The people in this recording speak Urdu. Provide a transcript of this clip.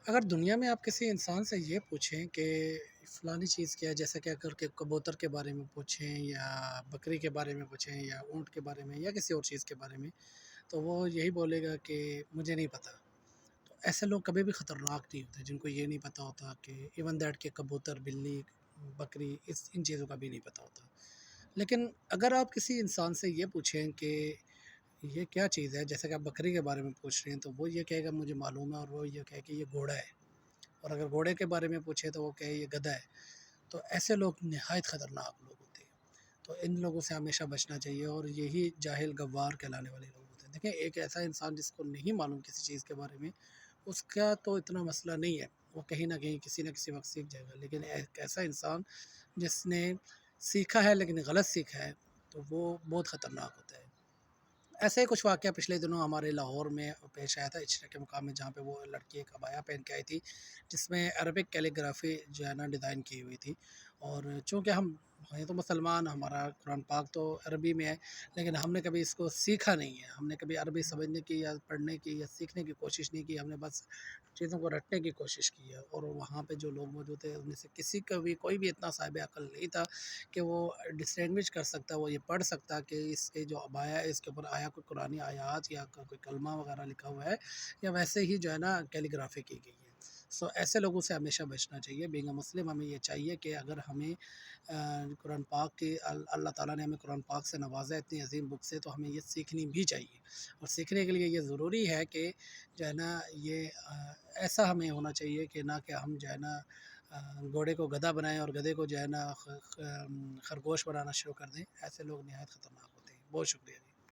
اگر دنیا میں آپ کسی انسان سے یہ پوچھیں کہ فلانی چیز کیا ہے، جیسے کہ اگر کہ کبوتر کے بارے میں پوچھیں یا بکری کے بارے میں پوچھیں یا اونٹ کے بارے میں یا کسی اور چیز کے بارے میں، تو وہ یہی بولے گا کہ مجھے نہیں پتہ۔ تو ایسے لوگ کبھی بھی خطرناک نہیں ہوتے جن کو یہ نہیں پتہ ہوتا کہ ایون دیٹ کہ کبوتر، بلی، بکری، ان چیزوں کا بھی نہیں پتہ ہوتا۔ لیکن اگر آپ کسی انسان سے یہ پوچھیں کہ یہ کیا چیز ہے، جیسے کہ آپ بکری کے بارے میں پوچھ رہے ہیں، تو وہ یہ کہے گا مجھے معلوم ہے، اور وہ یہ کہے کہ یہ گھوڑا ہے۔ اور اگر گھوڑے کے بارے میں پوچھے تو وہ کہے یہ گدھا ہے۔ تو ایسے لوگ نہایت خطرناک لوگ ہوتے ہیں، تو ان لوگوں سے ہمیشہ بچنا چاہیے، اور یہی جاہل گوار کہلانے والے لوگ ہوتے ہیں۔ دیکھیں، ایک ایسا انسان جس کو نہیں معلوم کسی چیز کے بارے میں، اس کا تو اتنا مسئلہ نہیں ہے، وہ کہیں نہ کہیں کسی نہ کسی وقت سیکھ جائے گا، لیکن ایک ایسا انسان جس نے سیکھا ہے لیکن غلط سیکھا ہے، تو وہ بہت خطرناک ہوتا ہے۔ ایسے ہی کچھ واقعہ پچھلے دنوں ہمارے لاہور میں پیش آیا تھا، اچرے کے مقام میں، جہاں پہ وہ لڑکی ایک عبایا پہن کے آئی تھی جس میں عربک کیلیگرافی جو ہے نا ڈیزائن کی ہوئی تھی۔ اور چونکہ ہم ہیں تو مسلمان، ہمارا قرآن پاک تو عربی میں ہے، لیکن ہم نے کبھی اس کو سیکھا نہیں ہے، ہم نے کبھی عربی سمجھنے کی یا پڑھنے کی یا سیکھنے کی کوشش نہیں کی، ہم نے بس چیزوں کو رٹنے کی کوشش کی ہے۔ اور وہاں پہ جو لوگ موجود تھے ان میں سے کسی کا بھی کوئی بھی اتنا صاحب عقل نہیں تھا کہ وہ ڈسٹنگوش کر سکتا، وہ یہ پڑھ سکتا کہ اس کے جو عبایا ہے اس کے اوپر آیا کوئی قرآنی آیات یا کوئی کلمہ وغیرہ لکھا ہوا ہے، یا ویسے ہی جو ہے نا کیلیگرافی کی گئی ہے۔ ایسے لوگوں سے ہمیشہ بچنا چاہیے۔ بینگ اے مسلم ہمیں یہ چاہیے کہ اگر ہمیں قرآن پاک کی اللہ تعالیٰ نے ہمیں قرآن پاک سے نوازا ہے، اتنی عظیم بک سے، تو ہمیں یہ سیکھنی بھی چاہیے۔ اور سیکھنے کے لیے یہ ضروری ہے کہ جو ہے نا یہ ایسا ہمیں ہونا چاہیے کہ نہ کہ ہم جو ہے نا گھوڑے کو گدھا بنائیں اور گدھے کو جو ہے نا خرگوش بنانا شروع کر دیں۔ ایسے لوگ نہایت خطرناک ہوتے ہیں۔ بہت شکریہ جی۔